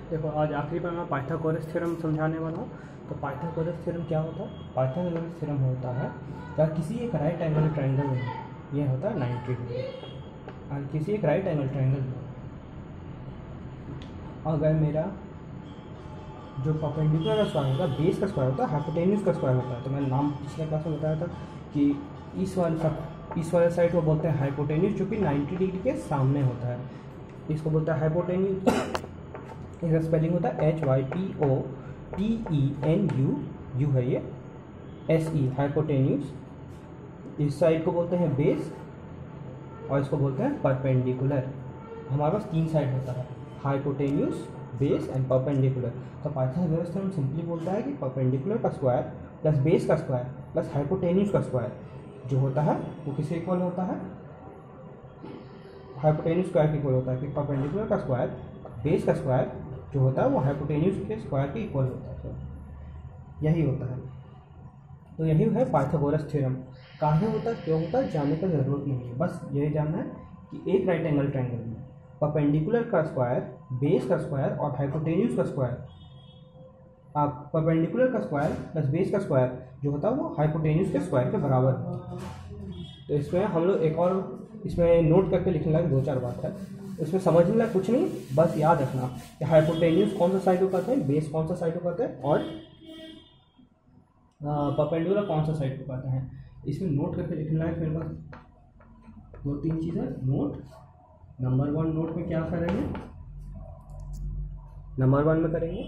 देखो आज आखिरी बार मैं पाइथागोरस थ्योरम समझाने वाला हूँ। तो पाइथागोरस थ्योरम क्या होता है? पाइथागोरस थ्योरम होता है क्या, किसी एक राइट एंगल ट्रायंगल में ये होता है 90 डिग्री, और किसी एक राइट एंगल ट्रायंगल में अगर मेरा जो परपेंडिकुलर का स्क्वायर होता है, बेस का स्क्वायर होता है, हाइपोटेन्यूज का स्क्वायर होता है। तो मैंने नाम पिछले क्लास में बताया था कि इस वाले साइड को बोलते हैं हाइपोटेन्यूज, जो कि 90 डिग्री के सामने होता है। इसको बोलते हैं हाइपोटेन्यूज। इसका स्पेलिंग होता है HYPOTENU है ये, SE हाइपोटेन्यूज। इस साइड को बोलते हैं बेस और इसको बोलते हैं परपेंडिकुलर। हमारे पास तीन साइड होता है, हाइपोटेन्यूज, बेस एंड परपेंडिकुलर। तो पाइथागोरस थ्योरम सिंपली बोलता है कि परपेंडिकुलर का स्क्वायर प्लस बेस का स्क्वायर प्लस हाइपोटेन्यूज का स्क्वायर जो होता है वो किसके इक्वल होता है? हाइपोटेन्यूज स्क्वायर के इक्वल होता है। कि परपेंडिकुलर का स्क्वायर बेस का स्क्वायर जो होता है वो हाइपोटेन्यूज के स्क्वायर के इक्वल होता है। यही होता है। तो यही है पाइथागोरस थ्योरम। काहे होता है, क्यों होता है, जानने का ज़रूरत नहीं है। बस यही जानना है कि एक राइट एंगल ट्रायंगल में परपेंडिकुलर का स्क्वायर, बेस का स्क्वायर और हाइपोटेन्यूज का स्क्वायर, आप परपेंडिकुलर का स्क्वायर प्लस बेस का स्क्वायर जो होता है वो हाइपोटेन्यूज के स्क्वायर के बराबर होता है। तो इसमें हम लोग एक और इसमें नोट करके लिखने लायक दो चार बात है। इसमें समझने लायक कुछ नहीं, बस याद रखना कि हाइपोटेन्यूज कौन सा साइड को कहते हैं, बेस कौन सा साइड को कहते हैं और परपेंडिकुलर कौन सा साइड को कहते हैं। इसमें नोट करके लिखने लायक मेरे पास दो तीन चीज़ है। नोट नंबर 1 नोट में क्या करेंगे, नंबर 1 में करेंगे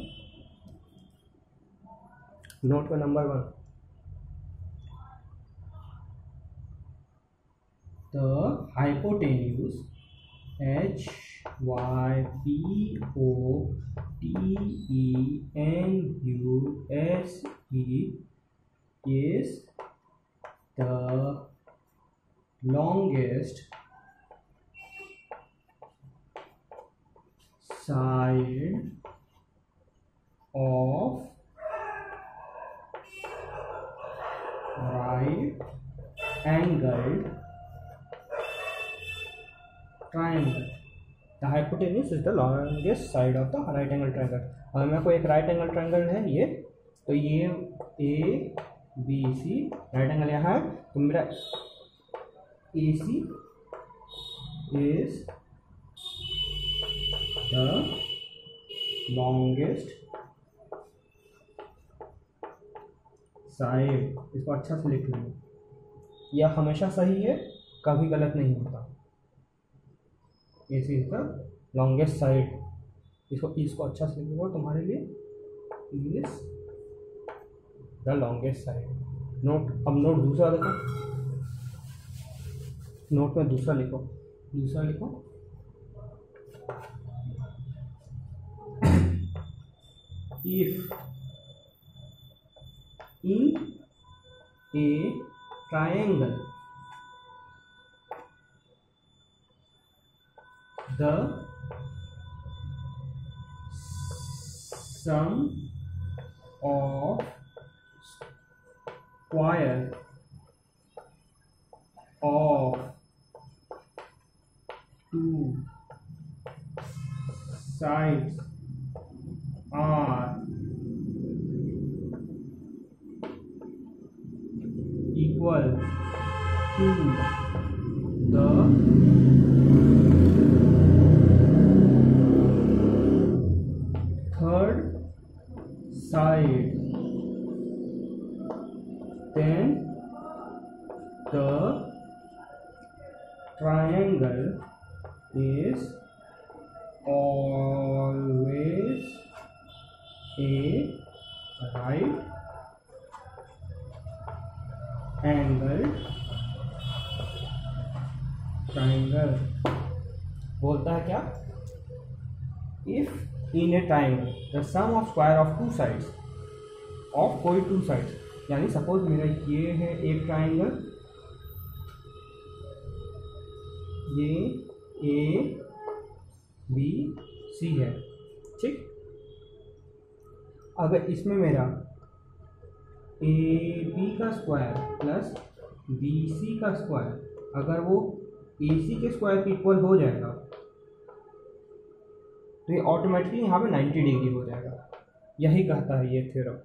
नोट में नंबर 1 तो hypotenuse HYPOTENUSE is the longest side of right angled triangle. The hypotenuse is the longest side of the right angle triangle. अगर मेरे को एक राइट एंगल ट्रायंगल है ये, तो ये ABC राइट एंगल यहाँ है, तो मेरा AC is the longest side। इसको अच्छा से लिख लेंगे, यह हमेशा सही है, कभी गलत नहीं होता। AC is the longest side। इसको अच्छा से लिखूंगा तुम्हारे लिए, is the longest side. Note, अब नोट दूसरा देखो, नोट में दूसरा लिखो, दूसरा लिखो if in a triangle the sum of square of two sides are equal to the third side, then the triangle is always a right angled triangle। बोलता है क्या, if in a triangle the sum of square of two sides of कोई two sides, यानी suppose मेरा ये है एक triangle, ये ABC है, ठीक। अगर इसमें मेरा AB का स्क्वायर प्लस BC का स्क्वायर अगर वो AC के स्क्वायर के इक्वल हो जाएगा तो ये ऑटोमेटिकली यहाँ पे 90 डिग्री हो जाएगा। यही कहता है ये थ्योरम।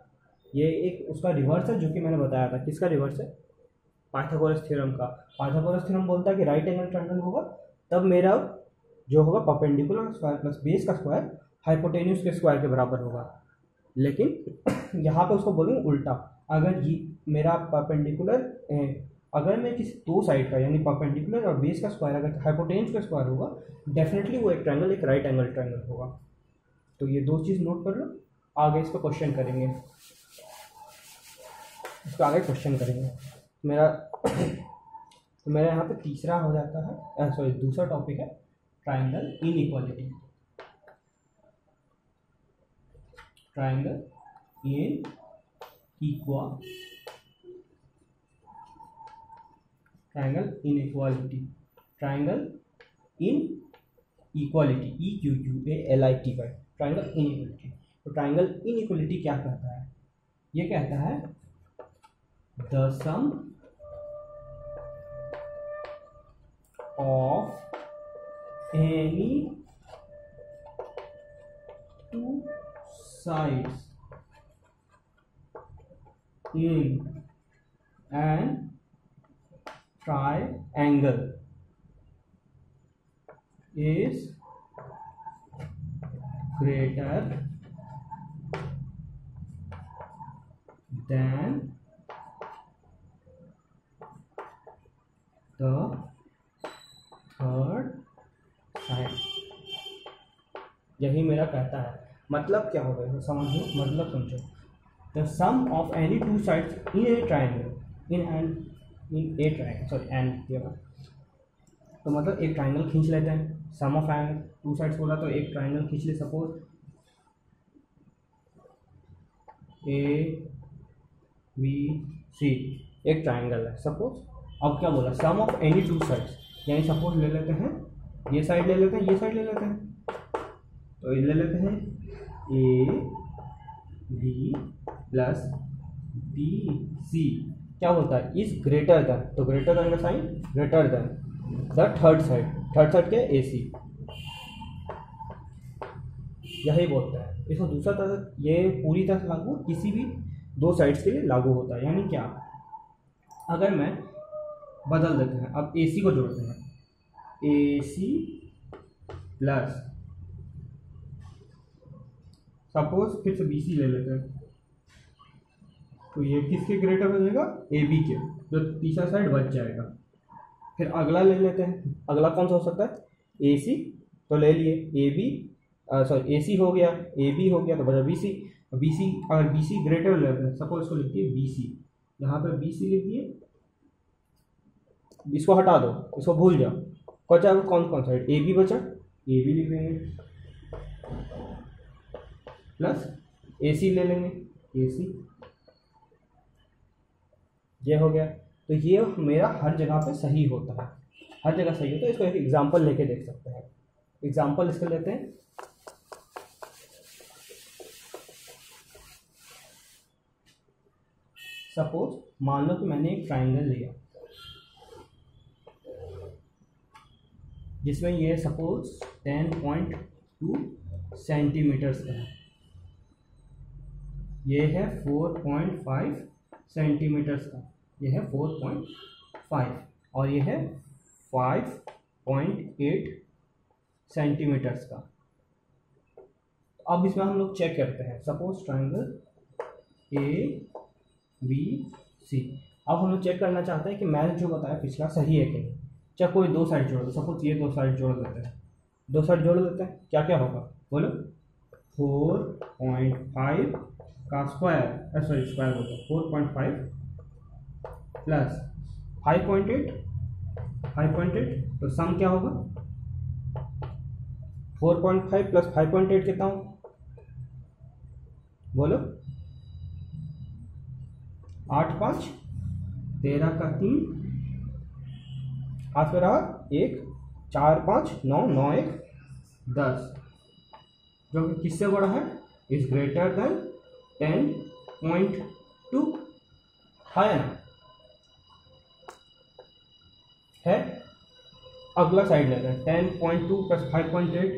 ये एक उसका रिवर्स है जो कि मैंने बताया था। किसका रिवर्स है? पाइथागोरस थ्योरम का। पाइथागोरस थ्योरम बोलता है कि राइट एंगल ट्रायंगल होगा तब मेरा जो होगा परपेंडिकुलर स्क्वायर प्लस बेस का स्क्वायर हाइपोटेन्यूज के स्क्वायर के बराबर होगा। लेकिन यहाँ पे उसको बोलेंगे उल्टा। अगर ये मेरा परपेंडिकुलर, अगर मैं किसी दो साइड का यानी परपेंडिकुलर और बेस का स्क्वायर अगर हाइपोटेन्यूज का स्क्वायर होगा, डेफिनेटली वो एक ट्रायंगल एक राइट एंगल ट्रायंगल होगा। तो ये दो चीज़ नोट कर लो, आगे इस पर क्वेश्चन करेंगे, इसको आगे क्वेश्चन करेंगे। मेरा तो मेरा यहाँ पे तीसरा हो जाता है, सॉरी दूसरा टॉपिक है triangle inequality. Triangle in triangle inequality, triangle inequality, EQUALITY, triangle inequality. तो ट्रायंगल इनइक्वालिटी क्या कहता है? ये कहता है the sum of any two sides in an triangle is greater than the third side। यही मेरा कहता है। मतलब क्या होगा इसको समझो, मतलब समझो। The sum of any two sides in a triangle in a triangle, sorry and, तो मतलब एक ट्रायंगल खींच लेते हैं। Sum of and two sides बोला तो एक ट्रायंगल खींच ले। सपोज ABC एक ट्रायंगल है सपोज। अब क्या बोला? Sum of any two sides, यानी सपोज ले लेते हैं, ये साइड ले लेते हैं, ये साइड ले लेते हैं, तो ये ले लेते हैं AB प्लस BC क्या होता है? इज ग्रेटर देन, तो ग्रेटर देन का sign greater than the third side. Third side क्या है? AC। यही बोलता है। इसको दूसरा तरह, ये पूरी तरह लागू किसी भी दो साइड्स के लिए लागू होता है। यानी क्या? अगर मैं बदल देते हैं, अब AC को जोड़ते हैं, AC प्लस सपोज फिर से BC ले लेते हैं, तो ये किसके ग्रेटर हो जाएगा? AB के, जो तीसरा साइड बच जाएगा। फिर अगला ले लेते हैं, अगला कौन सा हो सकता है? AC, तो ले लिए AB, सॉरी AC हो गया, AB हो गया, तो बचा BC। BC अगर BC ग्रेटर ले लेते हैं, सपोज इसको लिख दिए BC, यहाँ पे BC लिख दिए, इसको हटा दो, इसको भूल जाओ। बचा कौन कौन साइड? AB बचा, AB लिख देंगे, प्लस AC ले लेंगे, AC। ये हो गया। तो ये मेरा हर जगह पे सही होता है, हर जगह सही होता है। इसको एक एग्जांपल लेके देख सकते हैं। एग्जांपल इसको लेते हैं, सपोज मान लो कि मैंने एक ट्राइंगल लिया जिसमें ये सपोज 10.2 सेंटीमीटर्स का है, ये है 4.5 सेंटीमीटर्स का, ये है 4.5 और ये है 5.8 सेंटीमीटर्स का। अब इसमें हम लोग चेक करते हैं, सपोज ट्राइंगल ABC। अब हम लोग चेक करना चाहते हैं कि मैंने जो बताया पिछला सही है कि नहीं। चाहे कोई दो साइड जोड़ दो, सपोज ये दो साइड जोड़ देते हैं, दो साइड जोड़ देते हैं, क्या क्या होगा बोलो? 4.5 का स्क्वायर, सॉरी स्क्वायर बोलते हैं, 4.5 प्लस 5.8, तो सम क्या होगा? 4.5 प्लस 5.8 कितना हो बोलो? 8 5 13 का 3 हाथ में रहा 1, 4 5 9 9 1 10, जो कि किससे बड़ा है? इज ग्रेटर देन 10.2 है ना? है। अगला साइड लेते हैं 10.2 प्लस 5.8,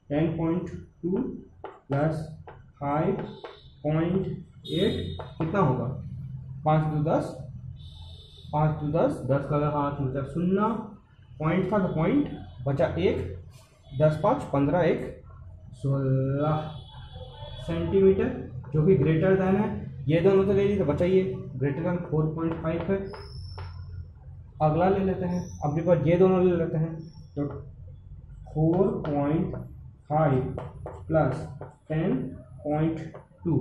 10.2 प्लस 5.8 कितना होगा? 5 2 10, 5 2 10, 10 का हाथ मतलब 0, पॉइंट था तो पॉइंट बचा 1, 10 5 15, 1 16 सेंटीमीटर, जो कि ग्रेटर दैन है। ये दोनों तो ले ली तो बचा ये ग्रेटर दैन 4.5 है। अगला ले लेते हैं, अपने पास ये दोनों ले लेते हैं, तो 4.5 प्लस 10.2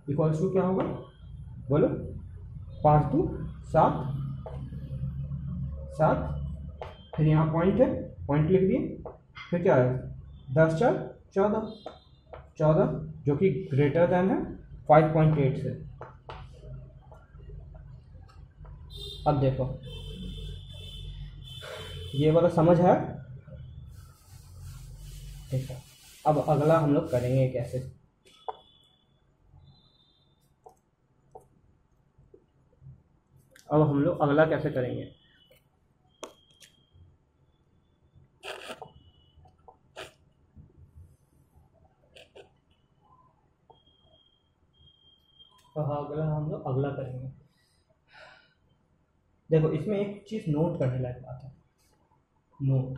इक्वल्स टू क्या होगा? बोलो। 5 2 7, 7, फिर यहाँ पॉइंट है, पॉइंट लिख दिए, फिर क्या है 10 4 14, 14 जो कि ग्रेटर दैन है 5.8 से। अब देखो ये वाला समझ है, ठीक है। अब अगला हम लोग करेंगे कैसे? अब हम लोग अगला कैसे करेंगे? तो अगला हम लोग अगला करेंगे। देखो इसमें एक चीज़ नोट करने लायक बात है, नोट।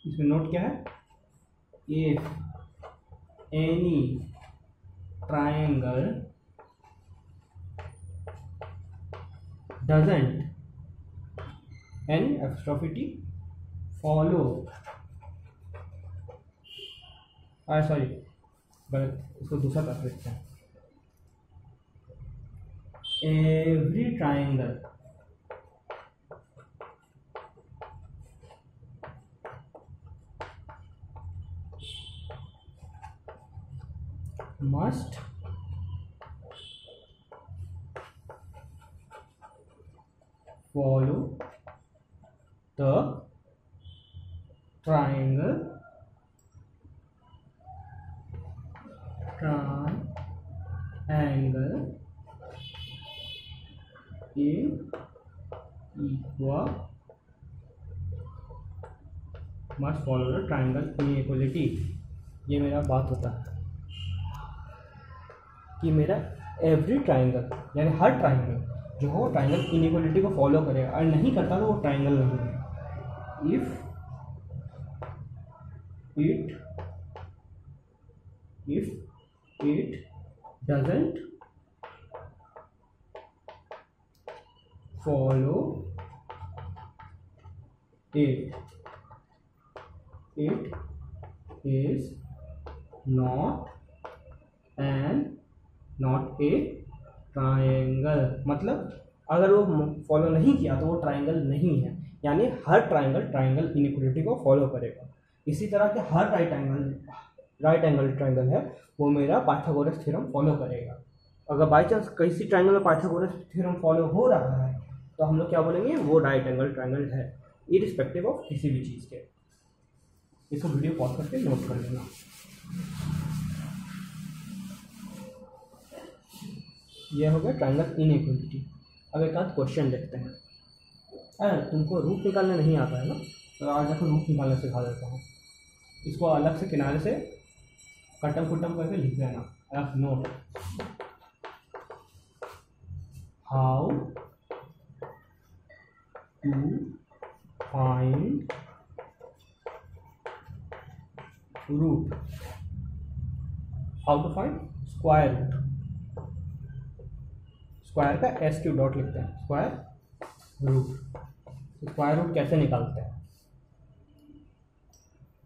इसमें नोट क्या है? If any triangle doesn't an एप्स्ट्रोफिटी फॉलो, सॉरी गलत, इसको दूसरा कर सकते हैं। Every triangle must follow the triangle in equal must follow the triangle inequality। ये मेरा बात होता है कि मेरा एवरी ट्राइंगल यानी हर ट्राइंगल जो हो ट्राइंगल इनइक्वालिटी को फॉलो करेगा, और नहीं करता तो वो ट्राइंगल नहीं है। If it doesn't follow it is not a triangle. मतलब अगर वो फॉलो नहीं किया तो वो ट्राइंगल नहीं है, यानी हर ट्राइंगल इनइक्वालिटी को फॉलो करेगा। इसी तरह के हर राइट एंगल ट्राइंगल है वो मेरा पाइथागोरस थ्योरम फॉलो करेगा। अगर बाई चांस किसी ट्राइंगल में पाइथागोरस थ्योरम फॉलो हो रहा है तो हम लोग क्या बोलेंगे? वो राइट एंगल ट्राइंगल है, इरिस्पेक्टिव ऑफ किसी भी चीज़ के। इसको वीडियो पॉज करके नोट कर लेना। यह हो गया ट्राइंगल इनइक्वालिटी। अब एक आध क्वेश्चन देखते हैं। अरे तुमको रूट निकालना नहीं आता है ना, तो आज देखो रूट निकालना सिखा देता हूँ। इसको अलग से किनारे से कटम कुटम करके लिख देना। अलग note, how to find root, how to find square root. Square का एस क्यू डॉट लिखते हैं, स्क्वायर रूट। स्क्वायर रूट कैसे निकालते हैं?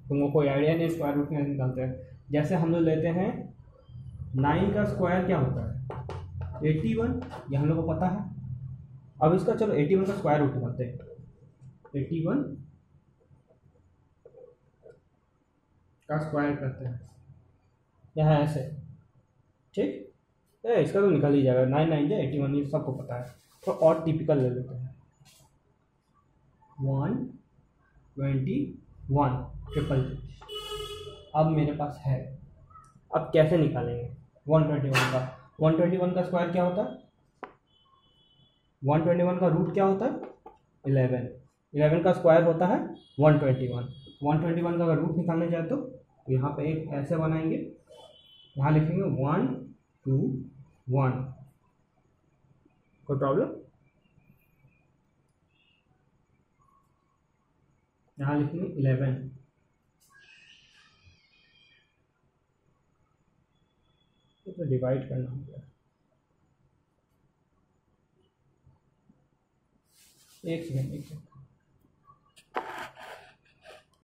तुमको कोई आइडिया नहीं स्क्वायर रूट कैसे निकालते हैं? जैसे हम लोग लेते हैं 9 का स्क्वायर क्या होता है? 81, ये हम लोग को पता है। अब इसका चलो 81 का स्क्वायर रूट निकालते हैं। 81 का स्क्वायर करते हैं यहाँ ऐसे, ठीक है। इसका तो निकल ही जाएगा, 9 9 जाए 81, ये सबको पता है। तो और टिपिकल ले लेते हैं 121 ट्रिपल। अब मेरे पास है, अब कैसे निकालेंगे 121 का? 121 का स्क्वायर क्या होता है? 121 का रूट क्या होता है? 11 का स्क्वायर होता है 121। 121 का अगर रूट निकालना चाहे तो यहाँ पे एक ऐसे बनाएंगे, यहाँ लिखेंगे 1 2 1। कोई प्रॉब्लम? यहाँ लिखेंगे 11, तो डिवाइड करना होगा। एक सेकेंड